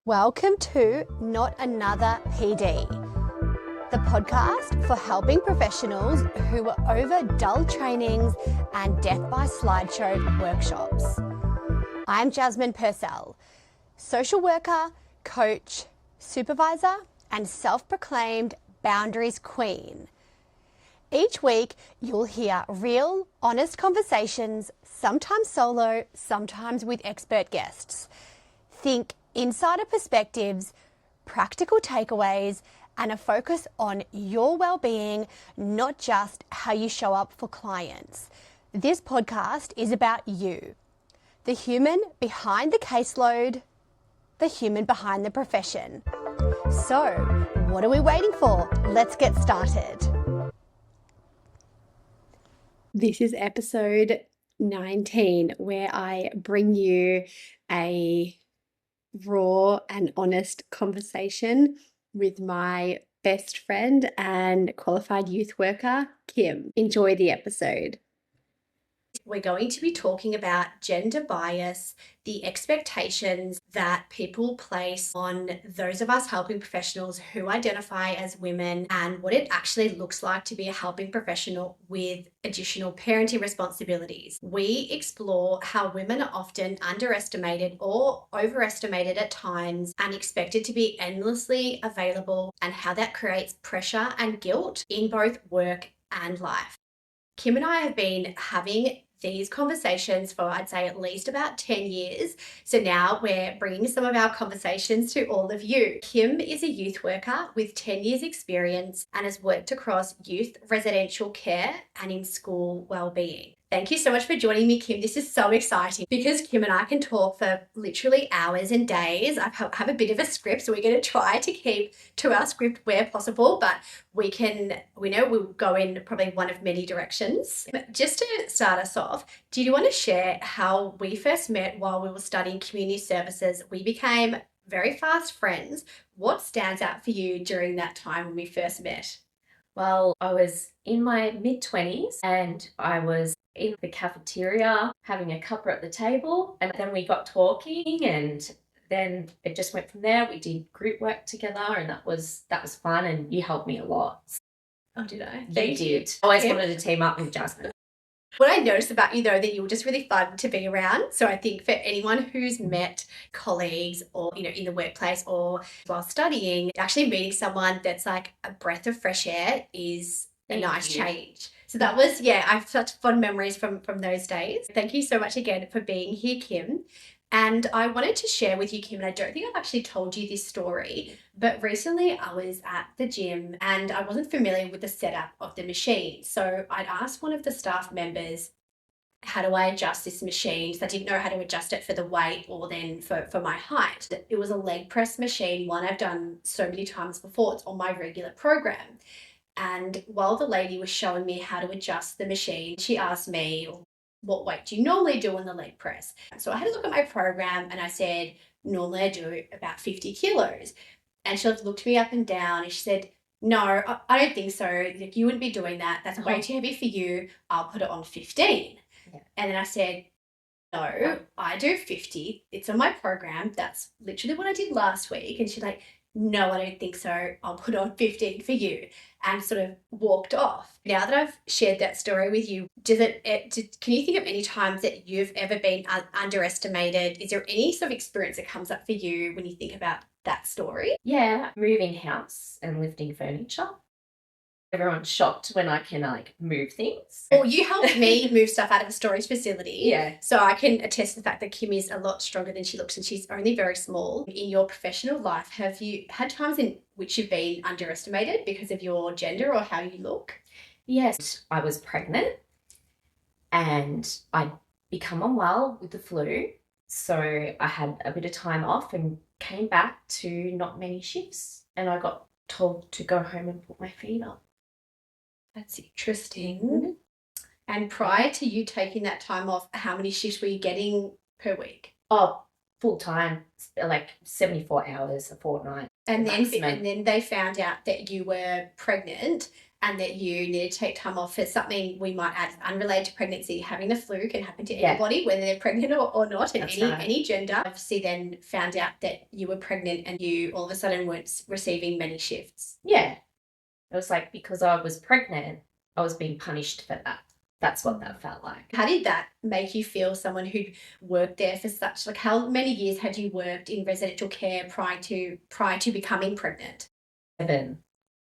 Welcome to Not Another PD, the podcast for helping professionals who are over dull trainings and death by slideshow workshops. I'm Jazmin Purcell, social worker, coach, supervisor, and self-proclaimed boundaries queen. Each week, you'll hear real, honest conversations, sometimes solo, sometimes with expert guests. Think insider perspectives, practical takeaways, and a focus on your well-being, not just how you show up for clients. This podcast is about you, the human behind the caseload, the human behind the profession. So, what are we waiting for? Let's get started. This is episode 19, where I bring you a raw and honest conversation with my best friend and qualified youth worker, Kim. Enjoy the episode. We're going to be talking about gender bias, the expectations that people place on those of us helping professionals who identify as women, and what it actually looks like to be a helping professional with additional parenting responsibilities. We explore how women are often underestimated or overestimated at times and expected to be endlessly available, and how that creates pressure and guilt in both work and life. Kim and I have been having these conversations for, I'd say, at least about 10 years. So now we're bringing some of our conversations to all of you. Kim is a youth worker with 10 years experience and has worked across youth residential care and in school wellbeing. Thank you so much for joining me, Kim. This is so exciting because Kim and I can talk for literally hours and days. I have a bit of a script, so we're going to try to keep to our script where possible, but we know we'll go in probably one of many directions. Just to start us off, do you want to share how we first met while we were studying community services? We became very fast friends. What stands out for you during that time when we first met? Well, I was in my mid-20s and I was in the cafeteria having a cuppa at the table, and then we got talking, and then it just went from there. We did group work together, and that was fun, and you helped me a lot. Oh, did I? You did. I always wanted to team up with Jazmin. What I noticed about you, though, that you were just really fun to be around. So I think for anyone who's met colleagues or, in the workplace or while studying, actually meeting someone that's like a breath of fresh air is a nice change. So that was, I have such fond memories from those days. Thank you so much again for being here, Kim. And I wanted to share with you, Kim, and I don't think I've actually told you this story, but recently I was at the gym and I wasn't familiar with the setup of the machine. So I'd asked one of the staff members, how do I adjust this machine? So I didn't know how to adjust it for the weight or then for my height. It was a leg press machine, one I've done so many times before. It's on my regular program. And while the lady was showing me how to adjust the machine, she asked me, what weight do you normally do on the leg press? So I had a look at my program and I said, normally I do about 50 kilos. And she looked me up and down and she said, no, I don't think so. Like, you wouldn't be doing that. That's way too heavy for you. I'll put it on 15. Yeah. And then I said, no, I do 50. It's on my program. That's literally what I did last week. And she's like, no, I don't think so. I'll put on 15 for you, and sort of walked off. Now that I've shared that story with you, can you think of any times that you've ever been underestimated? Is there any sort of experience that comes up for you when you think about that story? Yeah, moving house and lifting furniture. Everyone's shocked when I can move things. Well, you helped me move stuff out of a storage facility. Yeah. So I can attest to the fact that Kim is a lot stronger than she looks, and she's only very small. In your professional life, have you had times in which you've been underestimated because of your gender or how you look? Yes, I was pregnant and I'd become unwell with the flu. So I had a bit of time off and came back to not many shifts, and I got told to go home and put my feet up. That's interesting. Mm-hmm. And prior to you taking that time off, how many shifts were you getting per week? Oh, full time, like 74 hours a fortnight. And the then maximum. and then they found out that you were pregnant and that you needed to take time off for something we might add unrelated to pregnancy. Having the flu can happen to anybody, whether they're pregnant or not, and any gender. Obviously, then found out that you were pregnant and you all of a sudden weren't receiving many shifts. Yeah. It was like because I was pregnant, I was being punished for that. That's what that felt like. How did that make you feel, someone who'd worked there for such, like, how many years had you worked in residential care prior to becoming pregnant?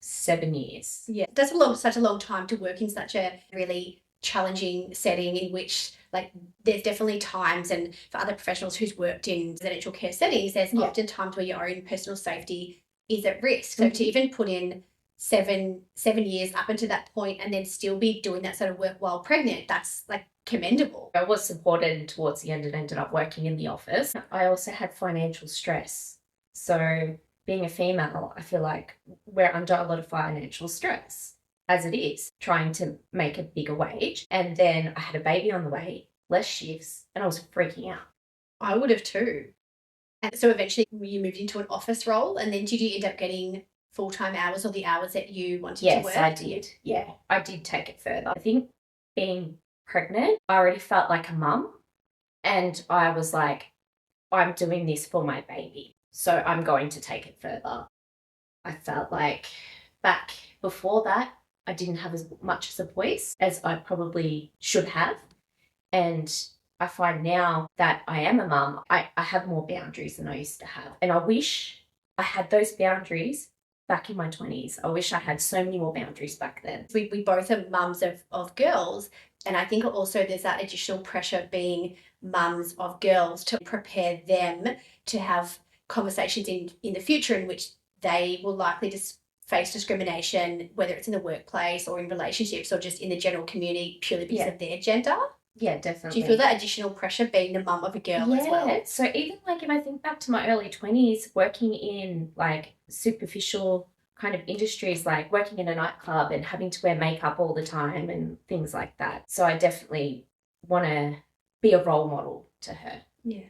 7 years. Yeah, that's such a long time to work in such a really challenging setting, in which, like, there's definitely times, and for other professionals who's worked in residential care settings, there's often times where your own personal safety is at risk. So to even put in 7 years up until that point and then still be doing that sort of work while pregnant, that's like commendable. I was supported towards the end and ended up working in the office. I also had financial stress. So being a female, I feel like we're under a lot of financial stress as it is, trying to make a bigger wage. And then I had a baby on the way, less shifts, and I was freaking out. I would have too. And so eventually you moved into an office role, and then did you end up getting full-time hours, or the hours that you wanted to work? Yes, I did. Yeah, I did take it further. I think being pregnant, I already felt like a mum, and I was like, I'm doing this for my baby, so I'm going to take it further. I felt like back before that, I didn't have as much as a voice as I probably should have. And I find now that I am a mum, I have more boundaries than I used to have. And I wish I had those boundaries back in my 20s. I wish I had so many more boundaries back then. We both are mums of girls, and I think also there's that additional pressure being mums of girls to prepare them to have conversations in the future in which they will likely just face discrimination, whether it's in the workplace or in relationships or just in the general community, purely because of their gender. Yeah, definitely. Do you feel that additional pressure being the mum of a girl as well? So even like if I think back to my early 20s, working in like superficial kind of industries, like working in a nightclub and having to wear makeup all the time and things like that. So I definitely want to be a role model to her. Yeah.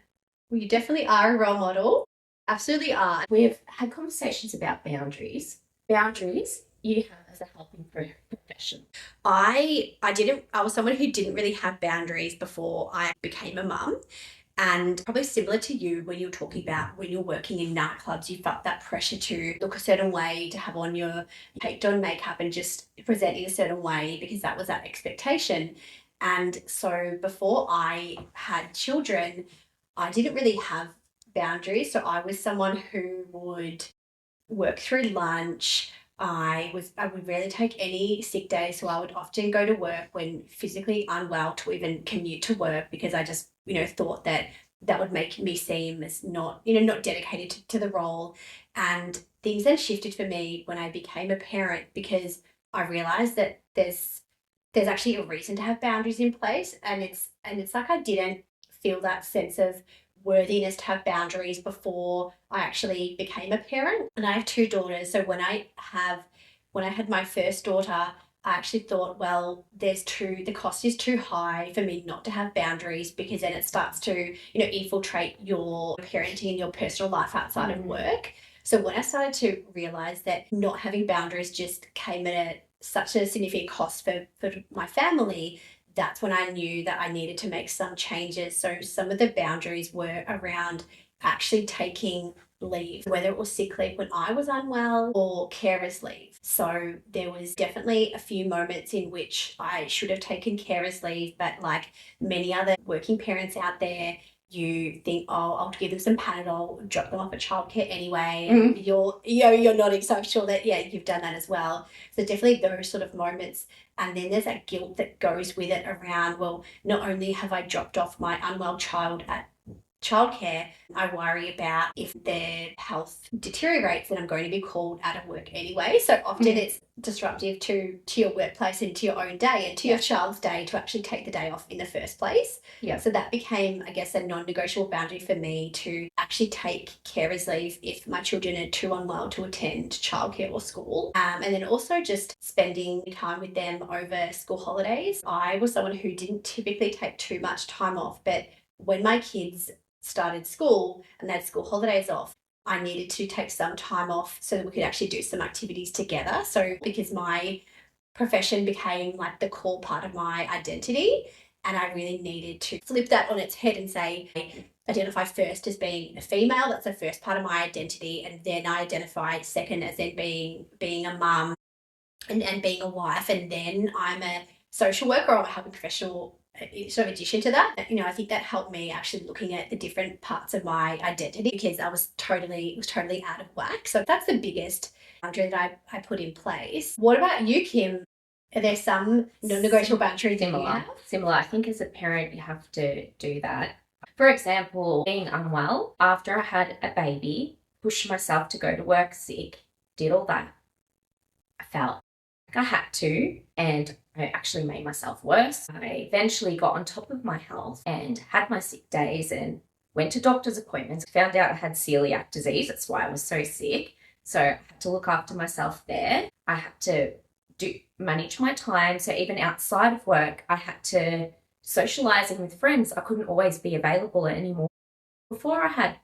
Well, you definitely are a role model. Absolutely are. We've had conversations about boundaries. Boundaries you have as a helping profession. I was someone who didn't really have boundaries before I became a mum. And probably similar to you, when you're talking about when you're working in nightclubs, you felt that pressure to look a certain way, to have on your caked on makeup and just present in a certain way, because that was that expectation. And so before I had children, I didn't really have boundaries. So I was someone who would work through lunch. I would rarely take any sick days, so I would often go to work when physically unwell to even commute to work, because I just, thought that would make me seem as not dedicated to the role. And things then shifted for me when I became a parent, because I realized that there's actually a reason to have boundaries in place, and it's like I didn't feel that sense of worthiness to have boundaries before I actually became a parent. And I have 2 daughters, so when I had my first daughter, I actually thought, well, the cost is too high for me not to have boundaries, because then it starts to infiltrate your parenting and your personal life outside of work. So when I started to realize that not having boundaries just came at such a significant cost for my family, that's when I knew that I needed to make some changes. So some of the boundaries were around actually taking leave, whether it was sick leave when I was unwell or carer's leave. So there was definitely a few moments in which I should have taken carer's leave, but like many other working parents out there, you think, oh, I'll give them some Panadol, drop them off at childcare anyway. And you're nodding, so I'm sure that, you've done that as well. So definitely those sort of moments. And then there's that guilt that goes with it around, well, not only have I dropped off my unwell child at childcare, I worry about if their health deteriorates, then I'm going to be called out of work anyway. So often it's disruptive to your workplace and to your own day and to your child's day to actually take the day off in the first place. So that became, I guess, a non-negotiable boundary for me, to actually take carer's leave if my children are too unwell to attend childcare or school. And then also just spending time with them over school holidays. I was someone who didn't typically take too much time off, but when my kids started school and they had school holidays off, I needed to take some time off so that we could actually do some activities together. So because my profession became like the core part of my identity, and I really needed to flip that on its head and say, I identify first as being a female. That's the first part of my identity, and then I identify second as then being a mum and being a wife, and then I'm a social worker or a helping professional. Sort of addition to that, I think that helped me actually looking at the different parts of my identity, because it was totally out of whack. So that's the biggest boundary that I put in place. What about you, Kim? Are there some non-negotiable boundaries that you have? Similar. I think as a parent, you have to do that. For example, being unwell after I had a baby, pushed myself to go to work sick, did all that. I felt like I had to, and I actually made myself worse. I eventually got on top of my health and had my sick days and went to doctor's appointments, found out I had celiac disease. That's why I was so sick. So I had to look after myself there. I had to manage my time. So even outside of work, I had to socializing with friends. I couldn't always be available anymore before I had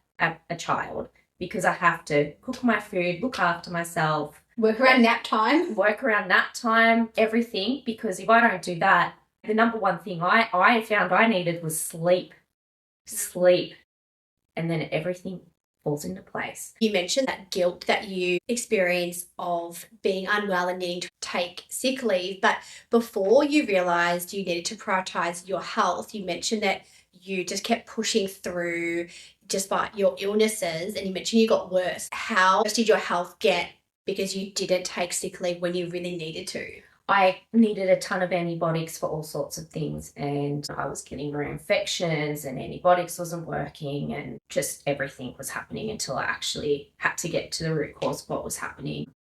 a child, because I have to cook my food, look after myself, work around nap time, everything. Because if I don't do that, the number one thing I found I needed was sleep, and then everything falls into place. You mentioned that guilt that you experience of being unwell and needing to take sick leave, but before you realized you needed to prioritize your health, you mentioned that you just kept pushing through despite your illnesses, and you mentioned you got worse. How did your health get because you didn't take sick leave when you really needed to? I needed a ton of antibiotics for all sorts of things, and I was getting rare infections and antibiotics wasn't working, and just everything was happening until I actually had to get to the root cause of what was happening.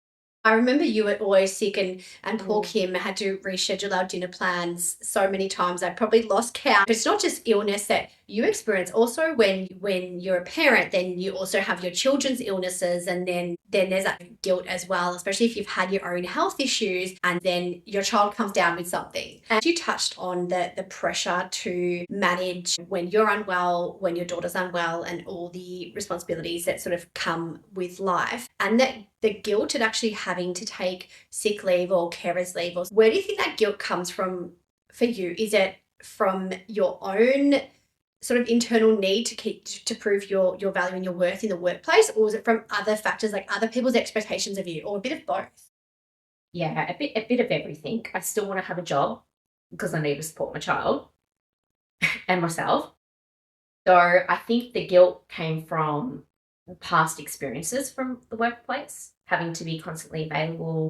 I remember you were always sick, and poor Kim had to reschedule our dinner plans so many times. I probably lost count. But it's not just illness that you experience. Also, when you're a parent, then you also have your children's illnesses, and then there's that guilt as well, especially if you've had your own health issues and then your child comes down with something. And you touched on the pressure to manage when you're unwell, when your daughter's unwell, and all the responsibilities that sort of come with life, and that the guilt at actually having to take sick leave or carer's leave. Or where do you think that guilt comes from for you? Is it from your own sort of internal need to prove your value and your worth in the workplace, or is it from other factors like other people's expectations of you, or a bit of both? Yeah, a bit of everything. I still want to have a job because I need to support my child and myself. So I think the guilt came from past experiences from the workplace, having to be constantly available,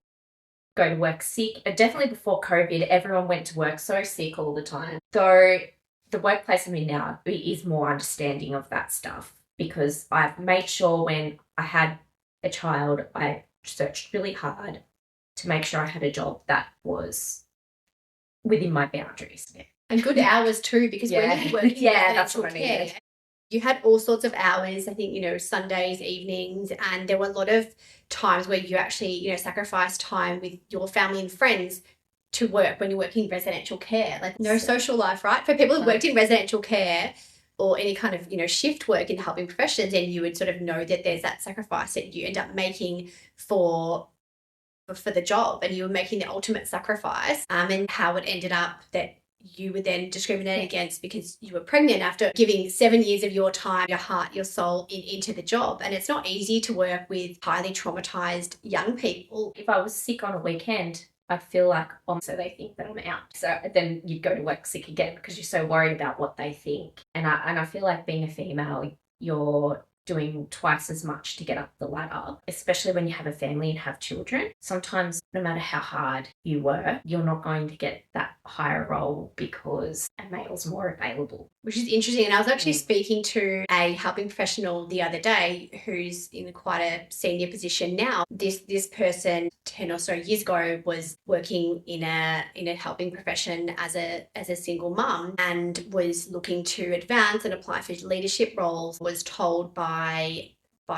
go to work sick. Definitely before COVID, everyone went to work so sick all the time. So the workplace I'm in now is more understanding of that stuff, because I've made sure when I had a child, I searched really hard to make sure I had a job that was within my boundaries. And good hours too, because when you're working that's what I mean. You had all sorts of hours, I think, Sundays, evenings, and there were a lot of times where you actually, sacrificed time with your family and friends to work when you're working residential care. Like no social life, right? For people who've worked in residential care or any kind of, shift work in helping professions, and you would sort of know that there's that sacrifice that you end up making for the job, and you were making the ultimate sacrifice, and how it ended up that you were then discriminated against because you were pregnant after giving 7 years of your time, your heart, your soul into the job. And it's not easy to work with highly traumatized young people. If I was sick on a weekend, I feel like, so they think that I'm out. So then you'd go to work sick again because you're so worried about what they think. And I feel like being a female, you're doing twice as much to get up the ladder, especially when you have a family and have children. Sometimes, no matter how hard you work, you're not going to get that higher role because a male's more available. Which is interesting. And I was actually speaking to a helping professional the other day who's in quite a senior position now. This person 10 or so years ago was working in a helping profession as a single mum, and was looking to advance and apply for leadership roles. Was told by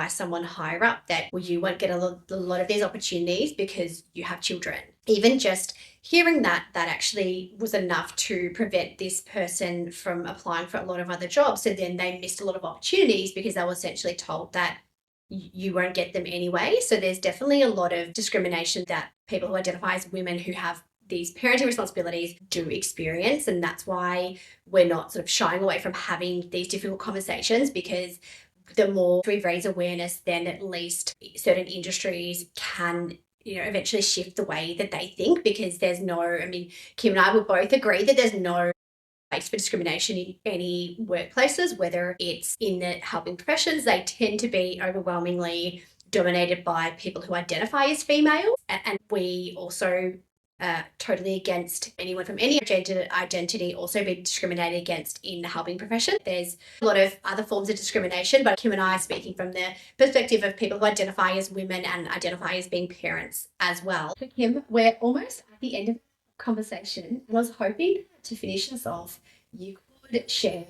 someone higher up that, well, you won't get a lot of these opportunities because you have children. Even just hearing that actually was enough to prevent this person from applying for a lot of other jobs. So then they missed a lot of opportunities because they were essentially told that you won't get them anyway. So there's definitely a lot of discrimination that people who identify as women who have these parenting responsibilities do experience. And that's why we're not sort of shying away from having these difficult conversations, because the more we raise awareness, then at least certain industries can, eventually shift the way that they think, because there's Kim and I would both agree that there's no place for discrimination in any workplaces, whether it's in the helping professions. They tend to be overwhelmingly dominated by people who identify as female. And we also totally against anyone from any gender identity also being discriminated against in the helping profession. There's a lot of other forms of discrimination, but Kim and I are speaking from the perspective of people who identify as women and identify as being parents as well. So Kim, we're almost at the end of the conversation. I was hoping to finish us off, you could share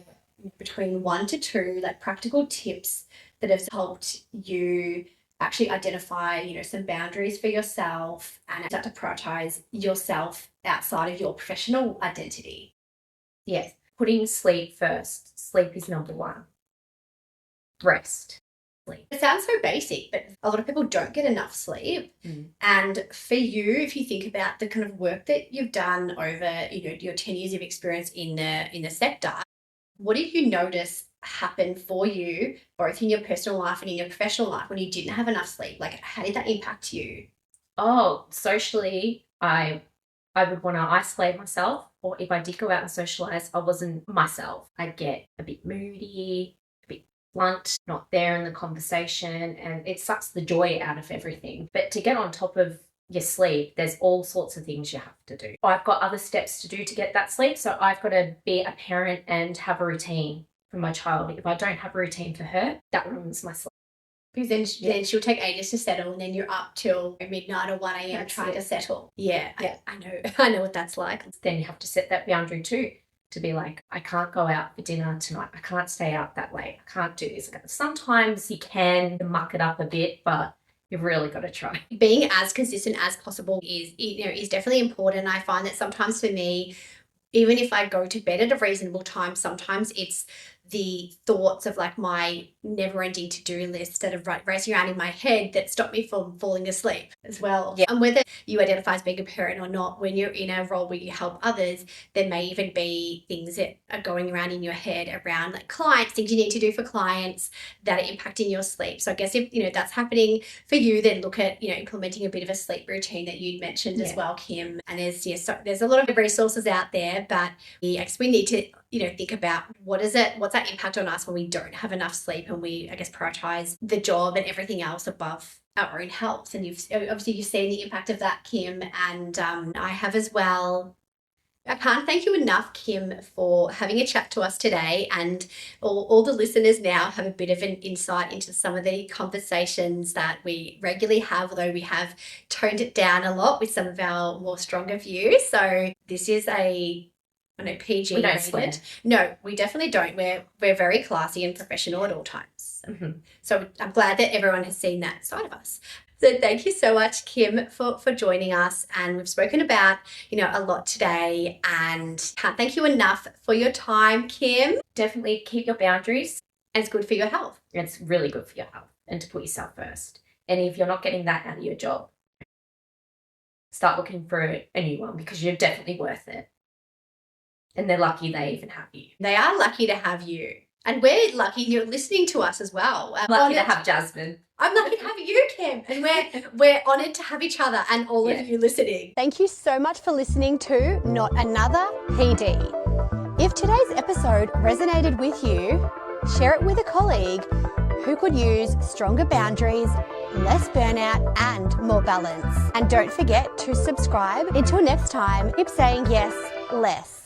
between 1 to 2 practical tips that have helped you actually identify, some boundaries for yourself and start to prioritize yourself outside of your professional identity. Yes, putting sleep first. Sleep is number 1. Rest. Sleep. It sounds so basic, but a lot of people don't get enough sleep. And for you, if you think about the kind of work that you've done over, your 10 years of experience in the sector, what did you notice happen for you, both in your personal life and in your professional life, when you didn't have enough sleep? How did that impact you? Oh, socially, I would want to isolate myself, or if I did go out and socialize, I wasn't myself. I'd get a bit moody, a bit blunt, not there in the conversation, and it sucks the joy out of everything. But to get on top of your sleep, there's all sorts of things you have to do. I've got other steps to do to get that sleep, so I've got to be a parent and have a routine for my child. If I don't have a routine for her, that ruins my sleep. Because then she'll take ages to settle, and then you're up till midnight or 1 a.m. trying to settle. Yeah. I know what that's like. Then you have to set that boundary too, to be like, I can't go out for dinner tonight. I can't stay out that late. I can't do this. Sometimes you can muck it up a bit, but you've really got to try. Being as consistent as possible is definitely important. I find that sometimes for me, even if I go to bed at a reasonable time, sometimes it's the thoughts of my never-ending to-do list that are racing around in my head that stop me from falling asleep as well. Yeah. And whether you identify as being a parent or not, when you're in a role where you help others, there may even be things that are going around in your head around clients, things you need to do for clients that are impacting your sleep. So I guess if that's happening for you, then look at implementing a bit of a sleep routine that you'd mentioned as well, Kim. And there's a lot of resources out there, but we need to think about what's that impact on us when we don't have enough sleep, and we, I guess, prioritize the job and everything else above our own health. And you've seen the impact of that, Kim, and I have as well. I can't thank you enough, Kim, for having a chat to us today, and all the listeners now have a bit of an insight into some of the conversations that we regularly have, although we have toned it down a lot with some of our more stronger views. So this is PG. We don't swear. No, we definitely don't. We're very classy and professional at all times. Mm-hmm. So I'm glad that everyone has seen that side of us. So thank you so much, Kim, for joining us. And we've spoken about, a lot today, and can't thank you enough for your time, Kim. Definitely keep your boundaries. And it's good for your health. It's really good for your health, and to put yourself first. And if you're not getting that out of your job, start looking for a new one, because you're definitely worth it. And they're lucky they even have you. They are lucky to have you. And we're lucky you're listening to us as well. I'm lucky to have Jazmin. I'm lucky to have you, Kim. And we're honoured to have each other and all of you listening. Thank you so much for listening to Not Another PD. If today's episode resonated with you, share it with a colleague who could use stronger boundaries, less burnout, and more balance. And don't forget to subscribe. Until next time, keep saying yes less.